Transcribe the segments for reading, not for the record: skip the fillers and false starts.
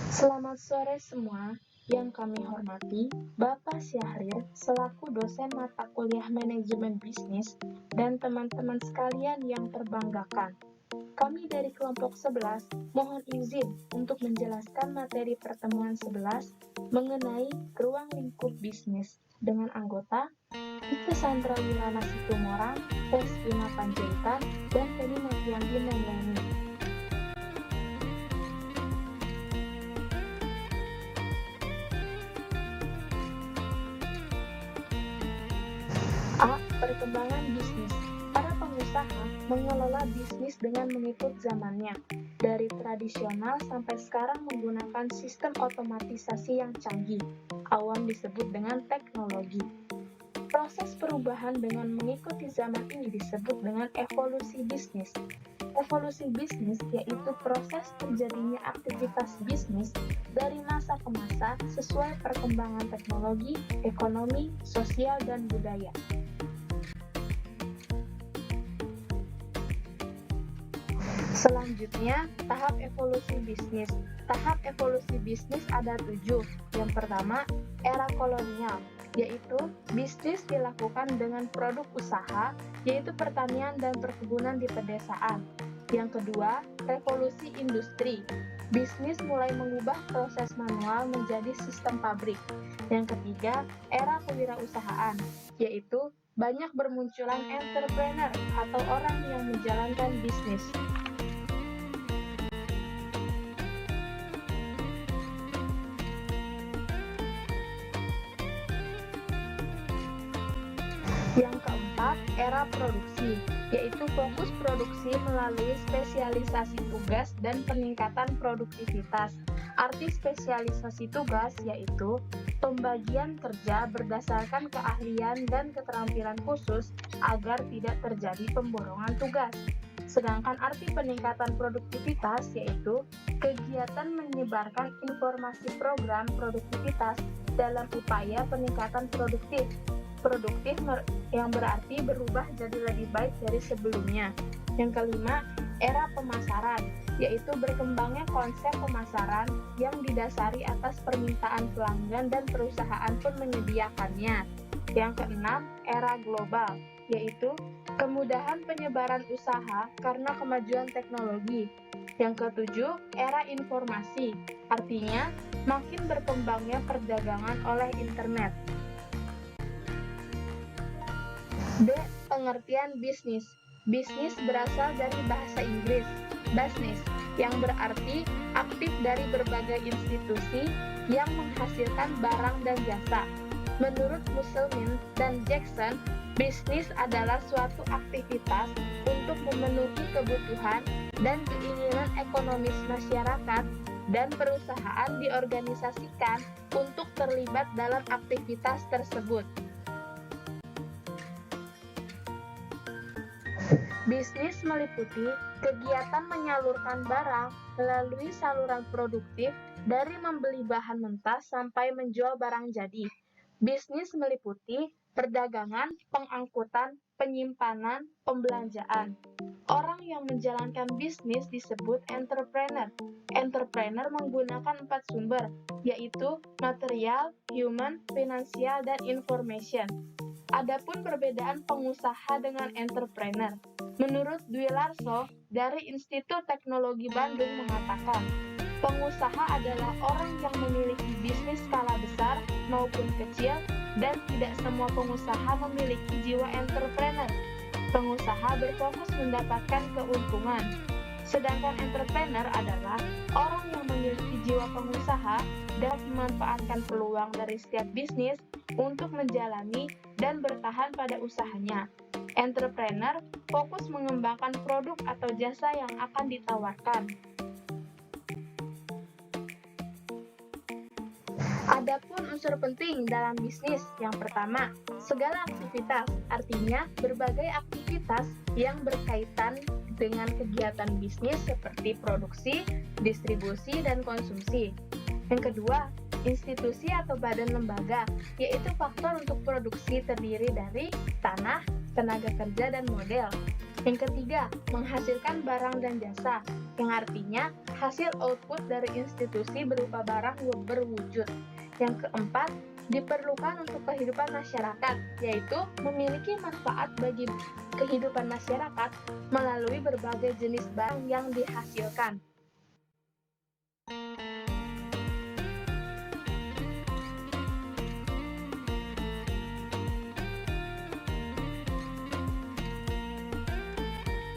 Selamat sore semua, yang kami hormati Bapak Syahrir selaku dosen mata kuliah manajemen bisnis dan teman-teman sekalian yang terbanggakan. Kami dari kelompok 11 mohon izin untuk menjelaskan materi pertemuan 11 mengenai ruang lingkup bisnis dengan anggota Ica Sandra Wilana Situmorang, Vespina Panjaitan, dan Penny Novianti Nengleni. A. Perkembangan bisnis. Para pengusaha mengelola bisnis dengan mengikut zamannya. Dari tradisional sampai sekarang menggunakan sistem otomatisasi yang canggih. Awam disebut dengan teknologi. Proses perubahan dengan mengikuti zaman ini disebut dengan evolusi bisnis. Evolusi bisnis yaitu proses terjadinya aktivitas bisnis dari masa ke masa sesuai perkembangan teknologi, ekonomi, sosial, dan budaya. Selanjutnya, tahap evolusi bisnis. Tahap evolusi bisnis ada 7. Yang pertama, era kolonial, yaitu bisnis dilakukan dengan produk usaha, yaitu pertanian dan perkebunan di pedesaan. Yang kedua, revolusi industri. Bisnis mulai mengubah proses manual menjadi sistem pabrik. Yang ketiga, era kewirausahaan, yaitu banyak bermunculan entrepreneur atau orang yang menjalankan bisnis. Yang keempat, era produksi, yaitu fokus produksi melalui spesialisasi tugas dan peningkatan produktivitas. Arti spesialisasi tugas yaitu pembagian kerja berdasarkan keahlian dan keterampilan khusus agar tidak terjadi pemborongan tugas. Sedangkan arti peningkatan produktivitas yaitu kegiatan menyebarkan informasi program produktivitas dalam upaya peningkatan produktif yang berarti berubah jadi lebih baik dari sebelumnya. Yang kelima, era pemasaran, yaitu berkembangnya konsep pemasaran yang didasari atas permintaan pelanggan dan perusahaan pun menyediakannya. Yang keenam, era global, yaitu kemudahan penyebaran usaha karena kemajuan teknologi. Yang ketujuh, era informasi, artinya makin berkembangnya perdagangan oleh internet. B. Pengertian bisnis. Bisnis berasal dari bahasa Inggris, business, yang berarti aktif dari berbagai institusi yang menghasilkan barang dan jasa. Menurut Musselman dan Jackson, bisnis adalah suatu aktivitas untuk memenuhi kebutuhan dan keinginan ekonomis masyarakat dan perusahaan diorganisasikan untuk terlibat dalam aktivitas tersebut. Bisnis meliputi kegiatan menyalurkan barang melalui saluran produktif dari membeli bahan mentah sampai menjual barang jadi. Bisnis meliputi perdagangan, pengangkutan, penyimpanan, pembelanjaan. Orang yang menjalankan bisnis disebut entrepreneur. Entrepreneur menggunakan 4 sumber, yaitu material, human, finansial, dan information. Adapun perbedaan pengusaha dengan entrepreneur. Menurut Dwi Larso dari Institut Teknologi Bandung mengatakan, pengusaha adalah orang yang memiliki bisnis skala besar maupun kecil dan tidak semua pengusaha memiliki jiwa entrepreneur. Pengusaha berfokus mendapatkan keuntungan. Sedangkan entrepreneur adalah orang yang memiliki jiwa pengusaha dan memanfaatkan peluang dari setiap bisnis untuk menjalani dan bertahan pada usahanya. Entrepreneur fokus mengembangkan produk atau jasa yang akan ditawarkan. Adapun unsur penting dalam bisnis, yang pertama, segala aktivitas, artinya berbagai aktivitas yang berkaitan dengan kegiatan bisnis seperti produksi, distribusi, dan konsumsi. Yang kedua, institusi atau badan lembaga, yaitu faktor untuk produksi terdiri dari tanah, tenaga kerja, dan model. Yang ketiga, menghasilkan barang dan jasa, yang artinya hasil output dari institusi berupa barang berwujud. Yang keempat, diperlukan untuk kehidupan masyarakat, yaitu memiliki manfaat bagi kehidupan masyarakat melalui berbagai jenis barang yang dihasilkan.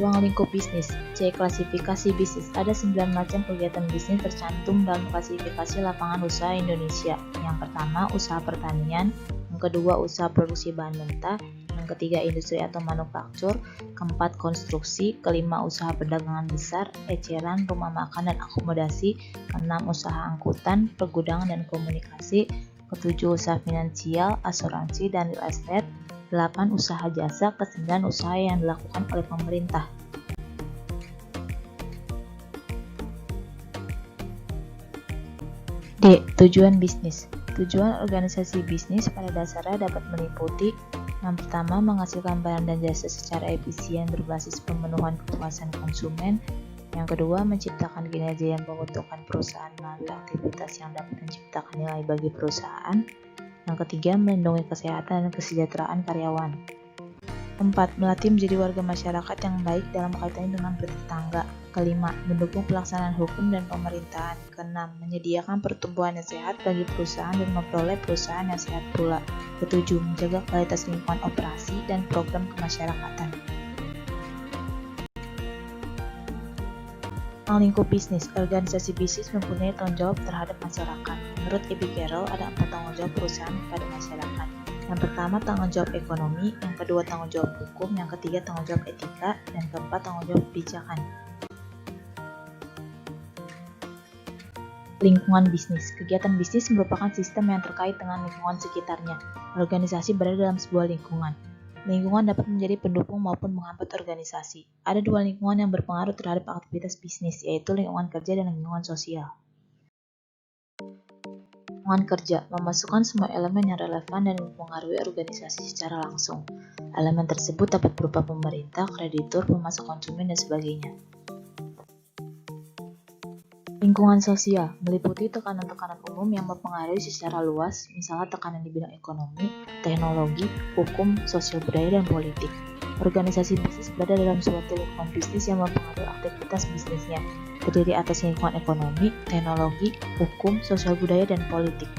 Ruang lingkup bisnis. C. Klasifikasi bisnis. Ada 9 macam kegiatan bisnis tercantum dalam klasifikasi lapangan usaha Indonesia. Yang pertama, usaha pertanian. Yang kedua, usaha produksi bahan mentah. Yang ketiga, industri atau manufaktur. Keempat, konstruksi. Kelima, usaha perdagangan besar, eceran, rumah makan dan akomodasi. Keenam, usaha angkutan, pergudangan dan komunikasi. Ketujuh, usaha finansial, asuransi dan real estate. 8. Usaha jasa. Ke-9 usaha yang dilakukan oleh pemerintah. D. Tujuan bisnis. Tujuan organisasi bisnis pada dasarnya dapat meliputi: yang pertama, menghasilkan barang dan jasa secara efisien berbasis pemenuhan kepuasan konsumen. Yang kedua, menciptakan kinerja yang menguntungkan perusahaan melalui aktivitas yang dapat menciptakan nilai bagi perusahaan. Yang ketiga, melindungi kesehatan dan kesejahteraan karyawan. 4. Melatih menjadi warga masyarakat yang baik dalam kaitannya dengan bertetangga. Kelima, mendukung pelaksanaan hukum dan pemerintahan. Keenam, menyediakan pertumbuhan yang sehat bagi perusahaan dan memperoleh perusahaan yang sehat pula. Ketujuh, menjaga kualitas lingkungan operasi dan program kemasyarakatan. Ruang lingkup bisnis. Organisasi bisnis mempunyai tanggung jawab terhadap masyarakat. Menurut E.B. Carroll, ada 4 tanggung jawab perusahaan kepada masyarakat. Yang pertama, tanggung jawab ekonomi. Yang kedua, tanggung jawab hukum. Yang ketiga, tanggung jawab etika. Dan keempat, tanggung jawab kebijakan. Lingkungan bisnis. Kegiatan bisnis merupakan sistem yang terkait dengan lingkungan sekitarnya. Organisasi berada dalam sebuah lingkungan. Lingkungan dapat menjadi pendukung maupun menghambat organisasi. Ada 2 lingkungan yang berpengaruh terhadap aktivitas bisnis, yaitu lingkungan kerja dan lingkungan sosial. Lingkungan kerja memasukkan semua elemen yang relevan dan mempengaruhi organisasi secara langsung. Elemen tersebut dapat berupa pemerintah, kreditur, pemasok konsumen, dan sebagainya. Lingkungan sosial meliputi tekanan-tekanan umum yang mempengaruhi secara luas, misalnya tekanan di bidang ekonomi, teknologi, hukum, sosial budaya, dan politik. Organisasi bisnis berada dalam suatu lingkungan bisnis yang mempengaruhi aktivitas bisnisnya, terdiri atas lingkungan ekonomi, teknologi, hukum, sosial budaya, dan politik.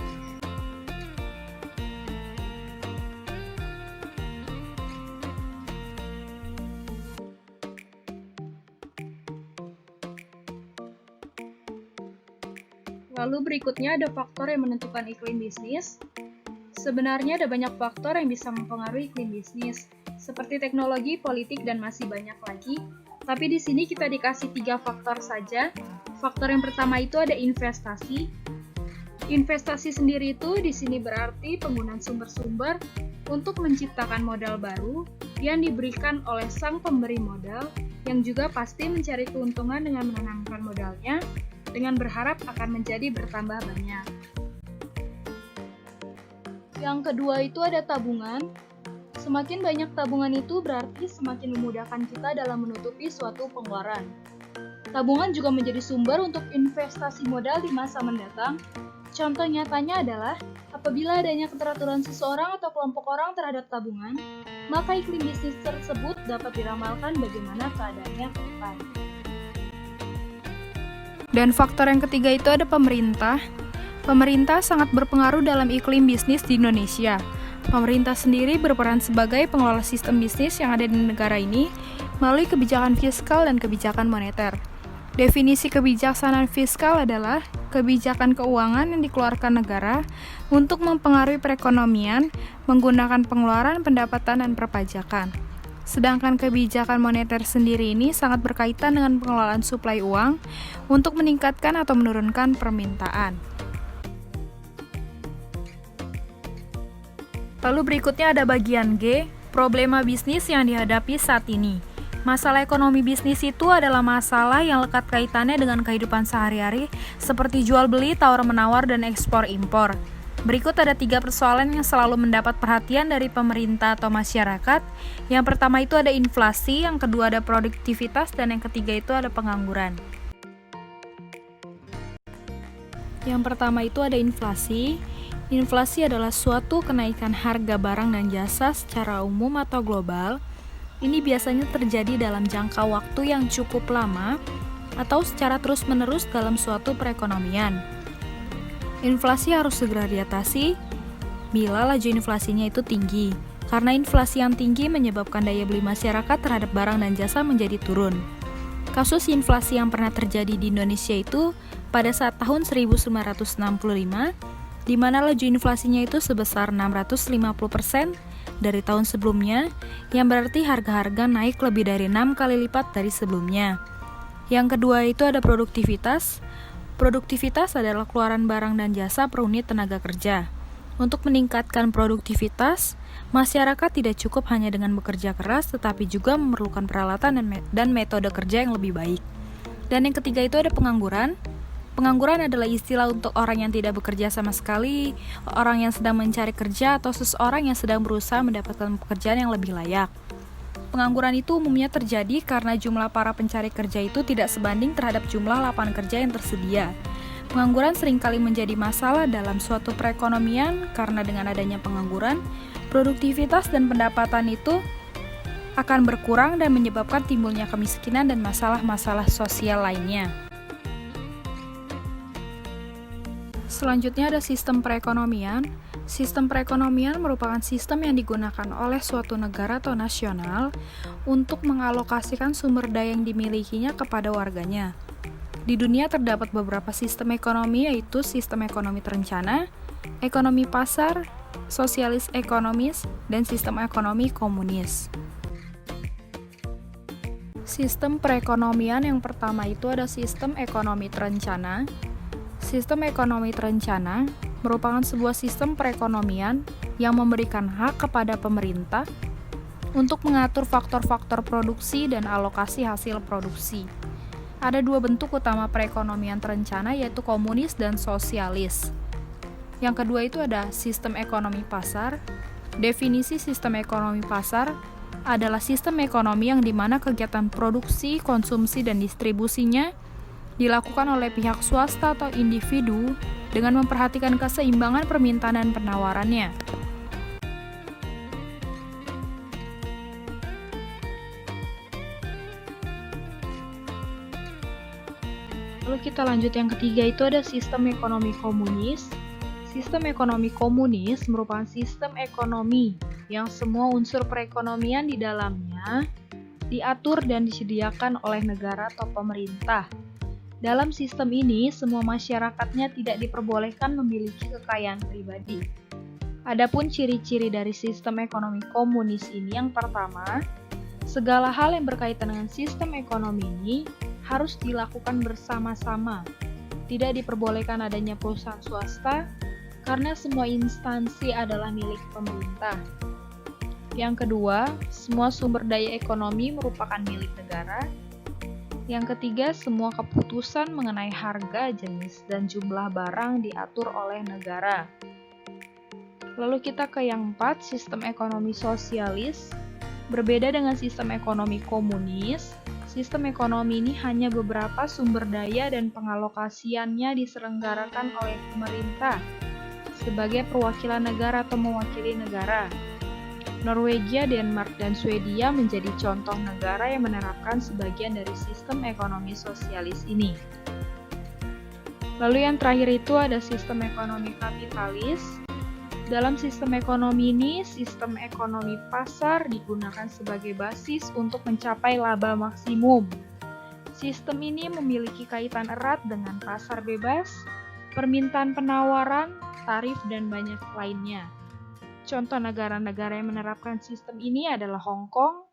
Lalu berikutnya ada faktor yang menentukan iklim bisnis. Sebenarnya ada banyak faktor yang bisa mempengaruhi iklim bisnis, seperti teknologi, politik, dan masih banyak lagi. Tapi di sini kita dikasih 3 faktor saja. Faktor yang pertama itu ada investasi. Investasi sendiri itu di sini berarti penggunaan sumber-sumber untuk menciptakan modal baru yang diberikan oleh sang pemberi modal, yang juga pasti mencari keuntungan dengan menanamkan modalnya, dengan berharap akan menjadi bertambah banyak. Yang kedua itu ada tabungan. Semakin banyak tabungan itu berarti semakin memudahkan kita dalam menutupi suatu pengeluaran. Tabungan juga menjadi sumber untuk investasi modal di masa mendatang. Contoh nyatanya adalah apabila adanya keteraturan seseorang atau kelompok orang terhadap tabungan, maka iklim bisnis tersebut dapat diramalkan bagaimana keadaannya ke depan. Dan faktor yang ketiga itu ada pemerintah. Pemerintah sangat berpengaruh dalam iklim bisnis di Indonesia. Pemerintah sendiri berperan sebagai pengelola sistem bisnis yang ada di negara ini melalui kebijakan fiskal dan kebijakan moneter. Definisi kebijaksanaan fiskal adalah kebijakan keuangan yang dikeluarkan negara untuk mempengaruhi perekonomian menggunakan pengeluaran, pendapatan, dan perpajakan. Sedangkan kebijakan moneter sendiri ini sangat berkaitan dengan pengelolaan suplai uang untuk meningkatkan atau menurunkan permintaan. Lalu berikutnya ada bagian G, problema bisnis yang dihadapi saat ini. Masalah ekonomi bisnis itu adalah masalah yang lekat kaitannya dengan kehidupan sehari-hari seperti jual beli, tawar-menawar, dan ekspor-impor. Berikut ada 3 persoalan yang selalu mendapat perhatian dari pemerintah atau masyarakat. Yang pertama itu ada inflasi, yang kedua ada produktivitas, dan yang ketiga itu ada pengangguran. Yang pertama itu ada inflasi. Inflasi adalah suatu kenaikan harga barang dan jasa secara umum atau global. Ini biasanya terjadi dalam jangka waktu yang cukup lama atau secara terus-menerus dalam suatu perekonomian. Inflasi harus segera diatasi bila laju inflasinya itu tinggi, karena inflasi yang tinggi menyebabkan daya beli masyarakat terhadap barang dan jasa menjadi turun. Kasus inflasi yang pernah terjadi di Indonesia itu pada saat tahun 1965, di mana laju inflasinya itu sebesar 650% dari tahun sebelumnya, yang berarti harga-harga naik lebih dari 6 kali lipat dari sebelumnya. Yang kedua itu ada produktivitas. Produktivitas adalah keluaran barang dan jasa per unit tenaga kerja. Untuk meningkatkan produktivitas, masyarakat tidak cukup hanya dengan bekerja keras, tetapi juga memerlukan peralatan dan metode kerja yang lebih baik. Dan yang ketiga itu ada pengangguran. Pengangguran adalah istilah untuk orang yang tidak bekerja sama sekali, orang yang sedang mencari kerja, atau seseorang yang sedang berusaha mendapatkan pekerjaan yang lebih layak. Pengangguran itu umumnya terjadi karena jumlah para pencari kerja itu tidak sebanding terhadap jumlah lapangan kerja yang tersedia. Pengangguran seringkali menjadi masalah dalam suatu perekonomian karena dengan adanya pengangguran, produktivitas dan pendapatan itu akan berkurang dan menyebabkan timbulnya kemiskinan dan masalah-masalah sosial lainnya. Selanjutnya ada sistem perekonomian. Sistem perekonomian merupakan sistem yang digunakan oleh suatu negara atau nasional untuk mengalokasikan sumber daya yang dimilikinya kepada warganya. Di dunia terdapat beberapa sistem ekonomi, yaitu sistem ekonomi terencana, ekonomi pasar, sosialis ekonomis, dan sistem ekonomi komunis. Sistem perekonomian yang pertama itu ada sistem ekonomi terencana. Sistem ekonomi terencana merupakan sebuah sistem perekonomian yang memberikan hak kepada pemerintah untuk mengatur faktor-faktor produksi dan alokasi hasil produksi. Ada 2 bentuk utama perekonomian terencana, yaitu komunis dan sosialis. Yang kedua itu ada sistem ekonomi pasar. Definisi sistem ekonomi pasar adalah sistem ekonomi yang dimana kegiatan produksi, konsumsi, dan distribusinya dilakukan oleh pihak swasta atau individu dengan memperhatikan keseimbangan permintaan dan penawarannya. Lalu kita lanjut yang ketiga itu ada sistem ekonomi komunis. Sistem ekonomi komunis merupakan sistem ekonomi yang semua unsur perekonomian di dalamnya diatur dan disediakan oleh negara atau pemerintah. Dalam sistem ini, semua masyarakatnya tidak diperbolehkan memiliki kekayaan pribadi. Adapun ciri-ciri dari sistem ekonomi komunis ini, yang pertama, segala hal yang berkaitan dengan sistem ekonomi ini harus dilakukan bersama-sama. Tidak diperbolehkan adanya perusahaan swasta, karena semua instansi adalah milik pemerintah. Yang kedua, semua sumber daya ekonomi merupakan milik negara. Yang ketiga, semua keputusan mengenai harga, jenis, dan jumlah barang diatur oleh negara. Lalu kita ke yang 4, sistem ekonomi sosialis. Berbeda dengan sistem ekonomi komunis, sistem ekonomi ini hanya beberapa sumber daya dan pengalokasiannya diselenggarakan oleh pemerintah sebagai perwakilan negara atau mewakili negara. Norwegia, Denmark, dan Swedia menjadi contoh negara yang menerapkan sebagian dari sistem ekonomi sosialis ini. Lalu yang terakhir itu ada sistem ekonomi kapitalis. Dalam sistem ekonomi ini, sistem ekonomi pasar digunakan sebagai basis untuk mencapai laba maksimum. Sistem ini memiliki kaitan erat dengan pasar bebas, permintaan penawaran, tarif, dan banyak lainnya. Contoh negara-negara yang menerapkan sistem ini adalah Hong Kong,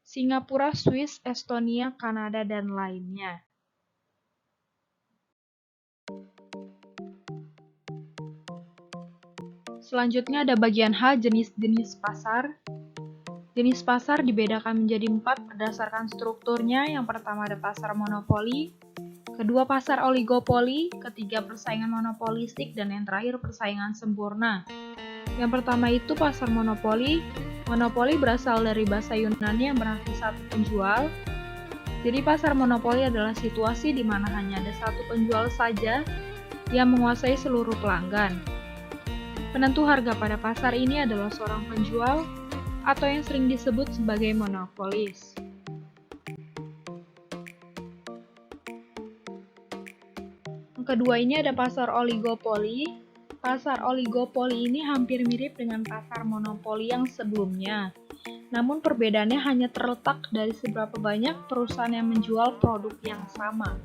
Singapura, Swiss, Estonia, Kanada, dan lainnya. Selanjutnya ada bagian H, jenis-jenis pasar. Jenis pasar dibedakan menjadi 4 berdasarkan strukturnya. Yang pertama ada pasar monopoli, Kedua, pasar oligopoli. Ketiga, persaingan monopolistik. Dan yang terakhir, persaingan sempurna. Yang pertama itu pasar monopoli. Monopoli berasal dari bahasa Yunani yang berarti satu penjual. Jadi pasar monopoli adalah situasi di mana hanya ada satu penjual saja yang menguasai seluruh pelanggan. Penentu harga pada pasar ini adalah seorang penjual atau yang sering disebut sebagai monopolis. Kedua ini ada pasar oligopoli. Pasar oligopoli ini hampir mirip dengan pasar monopoli yang sebelumnya. Namun perbedaannya hanya terletak dari seberapa banyak perusahaan yang menjual produk yang sama.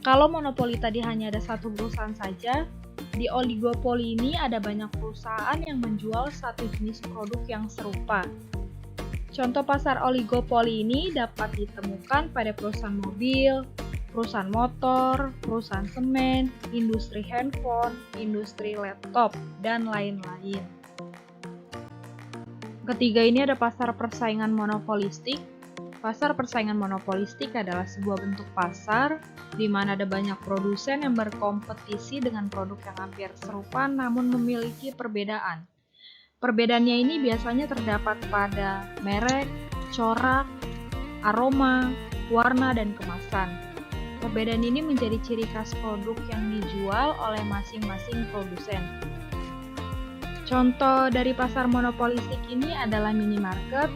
Kalau monopoli tadi hanya ada satu perusahaan saja, di oligopoli ini ada banyak perusahaan yang menjual satu jenis produk yang serupa. Contoh pasar oligopoli ini dapat ditemukan pada perusahaan mobil, perusahaan motor, perusahaan semen, industri handphone, industri laptop, dan lain-lain. Ketiga ini ada pasar persaingan monopolistik. Pasar persaingan monopolistik adalah sebuah bentuk pasar di mana ada banyak produsen yang berkompetisi dengan produk yang hampir serupa namun memiliki perbedaan. Perbedaannya ini biasanya terdapat pada merek, corak, aroma, warna, dan kemasan. Perbedaan ini menjadi ciri khas produk yang dijual oleh masing-masing produsen. Contoh dari pasar monopolistik ini adalah minimarket.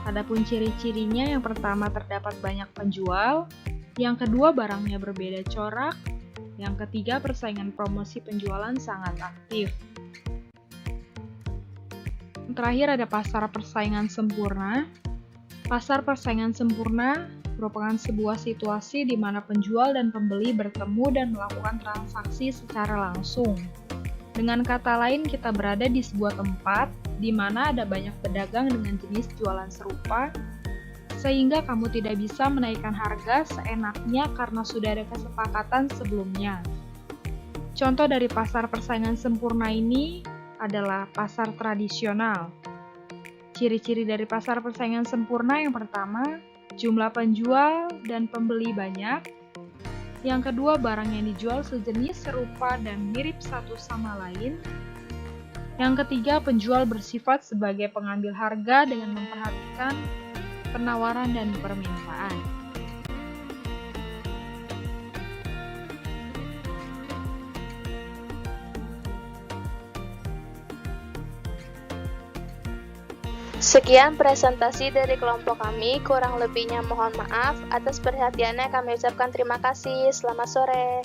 Adapun ciri-cirinya, yang pertama terdapat banyak penjual, yang kedua barangnya berbeda corak, yang ketiga persaingan promosi penjualan sangat aktif. Terakhir ada pasar persaingan sempurna. Pasar persaingan sempurna merupakan sebuah situasi di mana penjual dan pembeli bertemu dan melakukan transaksi secara langsung. Dengan kata lain, kita berada di sebuah tempat di mana ada banyak pedagang dengan jenis jualan serupa, sehingga kamu tidak bisa menaikkan harga seenaknya karena sudah ada kesepakatan sebelumnya. Contoh dari pasar persaingan sempurna ini adalah pasar tradisional. Ciri-ciri dari pasar persaingan sempurna yang pertama, jumlah penjual dan pembeli banyak. Yang kedua, barang yang dijual sejenis, serupa, dan mirip satu sama lain. Yang ketiga, penjual bersifat sebagai pengambil harga dengan memperhatikan penawaran dan permintaan. Sekian presentasi dari kelompok kami, kurang lebihnya mohon maaf. Atas perhatiannya kami ucapkan terima kasih. Selamat sore.